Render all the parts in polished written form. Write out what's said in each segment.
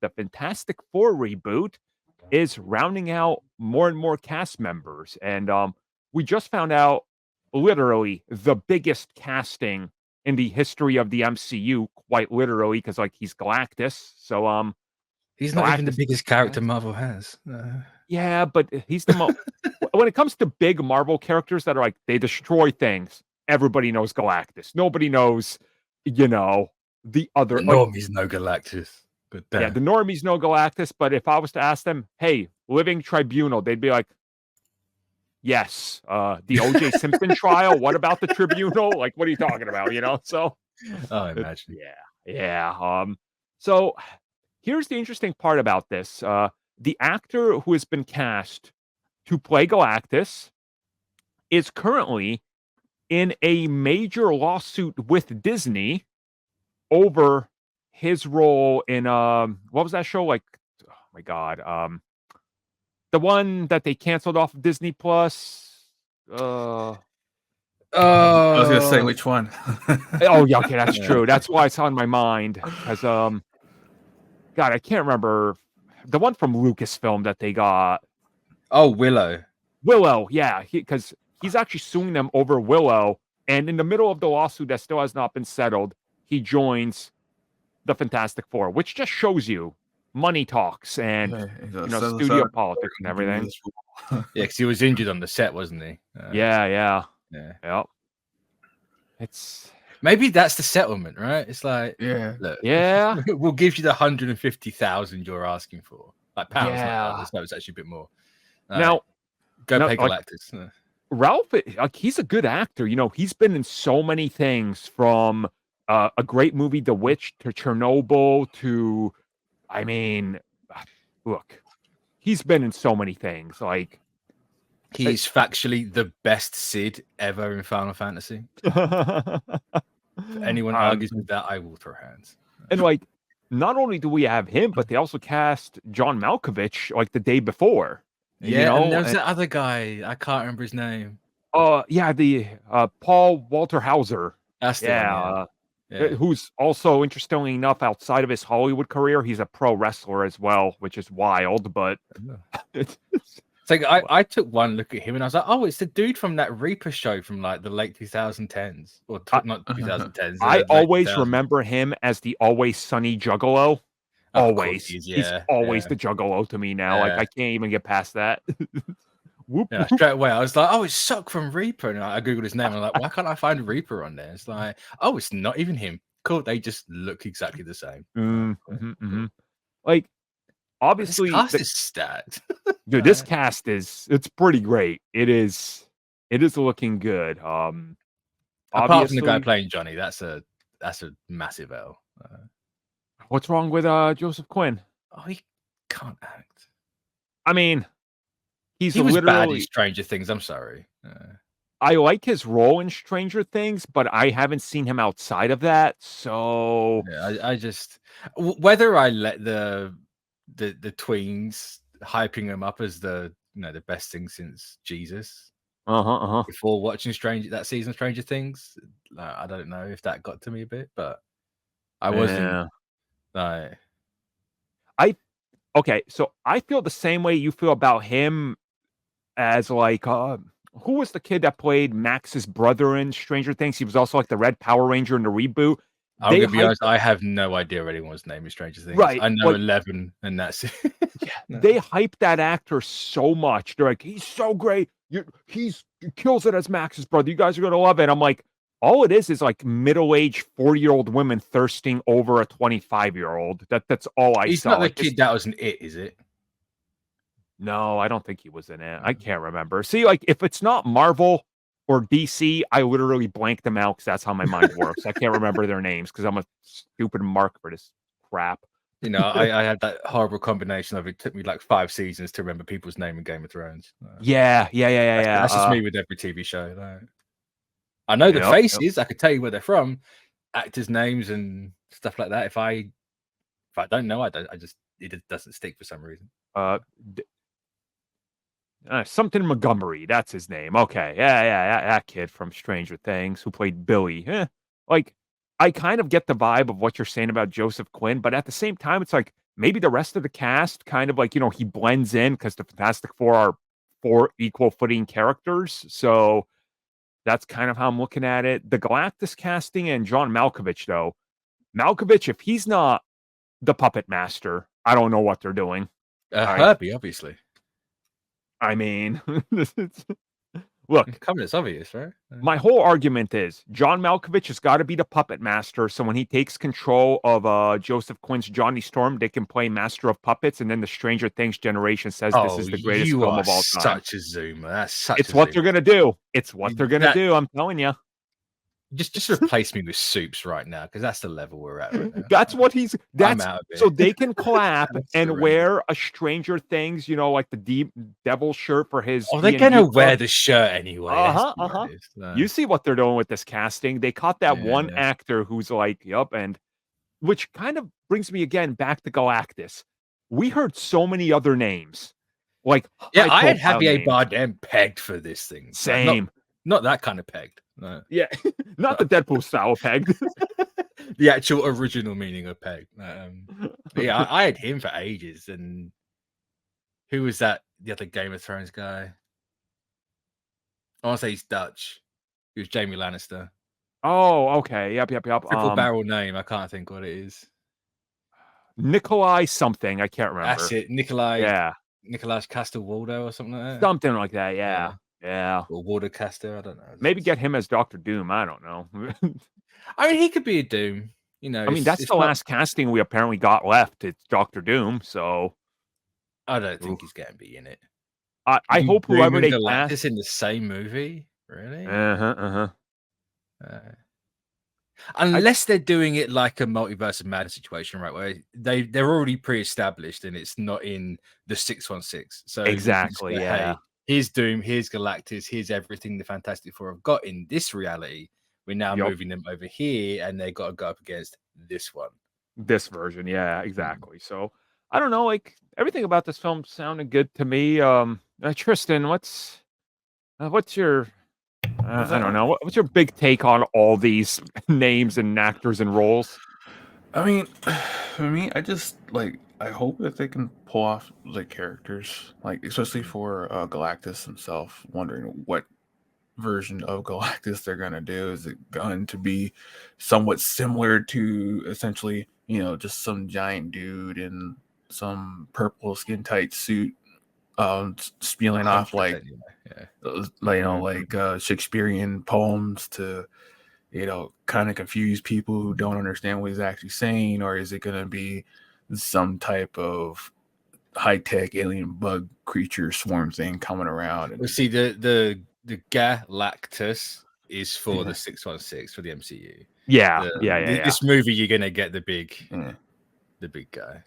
the Fantastic Four reboot is rounding out more and more cast members. And we just found out literally the biggest casting in the history of the MCU, quite literally, because like he's Galactus. So he's not even the Galactus biggest character Marvel has. yeah, but he's the most when it comes to big Marvel characters that are like they destroy things, everybody knows Galactus. Nobody knows, the other The normies know Galactus. But yeah, the normies know Galactus, but if I was to ask them, hey, Living Tribunal, they'd be like, yes, the OJ Simpson trial. What about the tribunal? Like, what are you talking about? So I imagine. yeah. So here's the interesting part about this. The actor who has been cast to play Galactus is currently in a major lawsuit with Disney over his role in what was that show? Like, oh my god, the one that they canceled off of Disney Plus. I was gonna say which one. Oh yeah, okay, that's true. That's why it's on my mind because God, I can't remember the one from Lucasfilm that they got. Oh, Willow, yeah, because he's actually suing them over Willow, and in the middle of the lawsuit that still has not been settled, he joins the Fantastic Four, which just shows you money talks and studio politics and everything. Yeah, because he was injured on the set, wasn't he? Yeah. It's maybe that's the settlement, right? It's like, look, we'll give you the 150,000 you're asking for, like pounds. Yeah, so it's actually a bit more. Now, go pay Galactus. Ralph, he's a good actor. He's been in so many things from a great movie, The Witch, to Chernobyl, to, I mean, look, he's been in so many things. Like, he's factually the best Sid ever in Final Fantasy. If anyone argues with that, I will throw hands. And like, not only do we have him, but they also cast John Malkovich like the day before. Yeah, and there's that other guy. I can't remember his name. The Paul Walter Hauser. That's the one, who's also, interestingly enough, outside of his Hollywood career, he's a pro wrestler as well, which is wild. But it's like I took one look at him and I was like, oh, it's the dude from that Reaper show from like the late 2010s or not 2010s. I always remember him as the Always Sunny Juggalo. Always, he's always the Juggalo to me now. Like I can't even get past that. Straight away, I was like, "Oh, it's Suck from Reaper," and I googled his name. And I'm like, "Why can't I find Reaper on there?" It's like, "Oh, it's not even him." Cool, they just look exactly the same. Like, obviously, this cast is stacked. Dude, this cast it's pretty great. It is looking good. Apart from the guy playing Johnny, that's a massive L. What's wrong with Joseph Quinn? Oh, he can't act. I mean, he was literally bad in Stranger Things. I'm sorry. I like his role in Stranger Things, but I haven't seen him outside of that. So I just whether I let the tweens hyping him up as the best thing since Jesus. Before watching that season of Stranger Things, I don't know if that got to me a bit, but I wasn't. Okay, so I feel the same way you feel about him as like who was the kid that played Max's brother in Stranger Things? He was also like the Red Power Ranger in the reboot. I'm gonna be honest, I have no idea what anyone's name is Stranger Things. Right, I know 11, and that's it. They hype that actor so much. They're like, he's so great. He kills it as Max's brother. You guys are gonna love it. I'm like, all it is like middle-aged 40-year-old women thirsting over a 25-year-old. That's all I saw. He's not the kid that was in It, is it? No, I don't think he was in it. I can't remember. See, like, if it's not Marvel or DC, I literally blank them out because that's how my mind works. I can't remember their names because I'm a stupid mark for this crap. I had that horrible combination of it took me like 5 seasons to remember people's name in Game of Thrones. Yeah. That's just me with every TV show. I know the faces. I could tell you where they're from, actors' names and stuff like that. If I don't know, it doesn't stick for some reason. Something Montgomery, that's his name. Okay, yeah, that kid from Stranger Things who played Billy. Like, I kind of get the vibe of what you're saying about Joseph Quinn, but at the same time, it's like maybe the rest of the cast kind of like, he blends in because the Fantastic Four are 4 equal footing characters. So that's kind of how I'm looking at it. The Galactus casting and John Malkovich, though. Malkovich, if he's not the puppet master, I don't know what they're doing. Herbie, obviously. I mean, look, it's obvious, right? My whole argument is John Malkovich has got to be the puppet master. So when he takes control of Joseph Quinn's Johnny Storm, they can play Master of Puppets. And then the Stranger Things generation says this is the greatest film of all time. Such a zoomer. That's such. It's what they're gonna do. It's what they're gonna do. I'm telling you. Just replace me with Soups right now, because that's the level we're at right now. That's what he's. That's so they can clap and wear a Stranger Things, like the devil shirt for his. Oh, they're gonna wear the shirt anyway. You see what they're doing with this casting? They caught that one actor who's like, "Yup," and which kind of brings me again back to Galactus. We heard so many other names, like I had Javier Bardem pegged for this thing. Same, not that kind of pegged. No. Yeah, not the Deadpool style pegged. The actual original meaning of peg. I had him for ages. And who was that? The other Game of Thrones guy? I want to say he's Dutch. He was Jaime Lannister. Oh, okay. Yep. Triple barrel name. I can't think what it is. Nikolai something. I can't remember. That's it. Nikolai. Yeah. Nikolai Castle-Waldo or something like that. Something like that. Yeah. Or Watercaster. I don't know. Maybe get him as Dr. Doom. I don't know. I mean, he could be a Doom. I mean, that's the last casting we apparently got left. It's Dr. Doom. So I don't think he's going to be in it. I hope whoever they cast in the same movie. Really? Unless they're doing it like a Multiverse of Madness situation, right? Where they're already pre-established and it's not in the 616. So exactly, hey, here's Doom, here's Galactus, here's everything the Fantastic Four have got in this reality. We're now moving them over here, and they got to go up against this one, this version. Yeah, exactly. So I don't know. Like everything about this film sounded good to me. Tristan, what's your I don't know. What's your big take on all these names and actors and roles? I mean, for me, I hope that they can pull off the characters, like especially for Galactus himself. Wondering what version of Galactus they're gonna do. Is it going to be somewhat similar to essentially, just some giant dude in some purple skin tight suit, spewing off like Shakespearean poems to kind of confuse people who don't understand what he's actually saying? Or is it going to be some type of high-tech alien bug creature swarm thing coming around? Well, see, the Galactus is for the 616 for the MCU. Yeah. This movie, you're gonna get the big guy.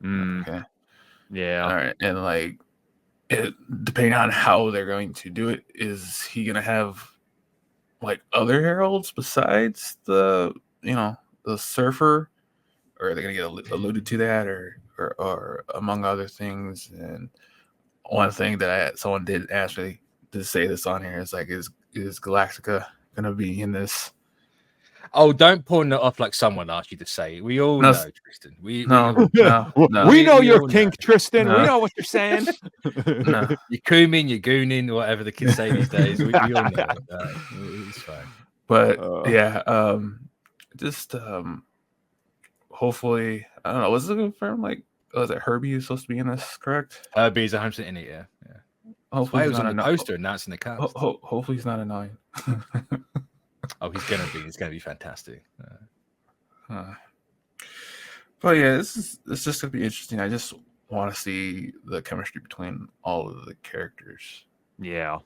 Okay. Yeah. All right, and depending on how they're going to do it, is he gonna have other heralds besides the surfer, or are they gonna get alluded to that, or among other things? And one thing that someone did ask me to say this on here is is Galactica gonna be in this? Oh, don't pawn it off like someone asked you to say. We all know, Tristan. We know your kink, Tristan. We know what you're saying. You're cooming, you're gooning, whatever the kids say these days. We all know that. It's fine. But just hopefully, I don't know. Was it confirmed? Was it Herbie who's supposed to be in this? Correct. Herbie's 100% in it. Yeah. Hopefully, he was on the poster announcing the cast. Hopefully, he's not annoying. Oh, he's gonna be. It's gonna be fantastic. But yeah, it's just gonna be interesting. I just want to see the chemistry between all of the characters. Yeah.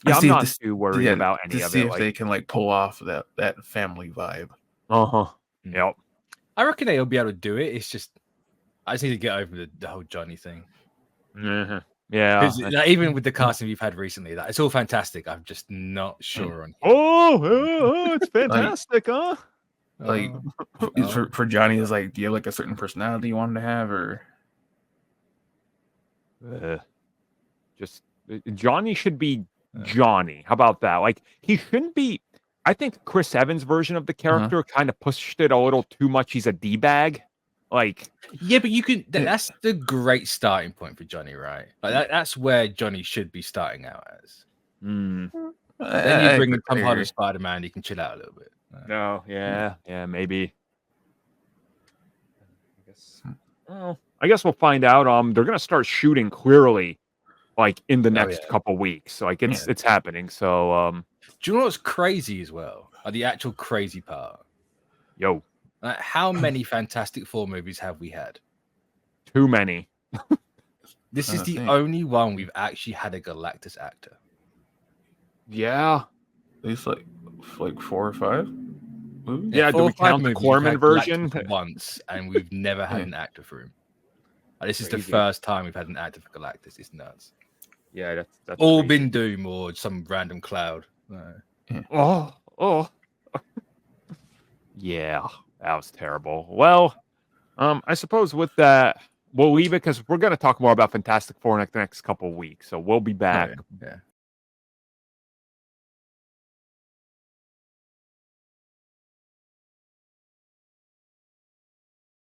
I'm not too worried about any of it. See if they can pull off that family vibe. Yep. I reckon they'll be able to do it. It's just I just need to get over the whole Johnny thing. Yeah. Even with the casting we've had recently, it's all fantastic. I'm just not sure on. Oh, it's fantastic, huh? For Johnny, is do you have a certain personality you want him to have, or just Johnny should be Johnny? How about that? He shouldn't be. I think Chris Evans' version of the character kind of pushed it a little too much. He's a D-bag. Like, yeah, but you can. That's the great starting point for Johnny, right? Like that's where Johnny should be starting out as. mm, Then you bring in Tom Holland Spider-Man, you can chill out a little bit. no, yeah, maybe. I guess we'll find out. They're gonna start shooting clearly, like in the next couple weeks. Like it's happening. So, do you know what's crazy as well? Like the actual crazy part. Yo, how many Fantastic Four movies have we had? Too many. This is the only one we've actually had a Galactus actor. Yeah, at least like 4 or 5 movies. Yeah, do we count the Corman version once? And we've never had an actor for him. Like, this is the first time we've had an actor for Galactus. It's nuts. Yeah, that's all crazy. been Doom or some random cloud. Oh. Yeah, that was terrible. Well, I suppose with that, we'll leave it because we're going to talk more about Fantastic Four in the next couple of weeks. So we'll be back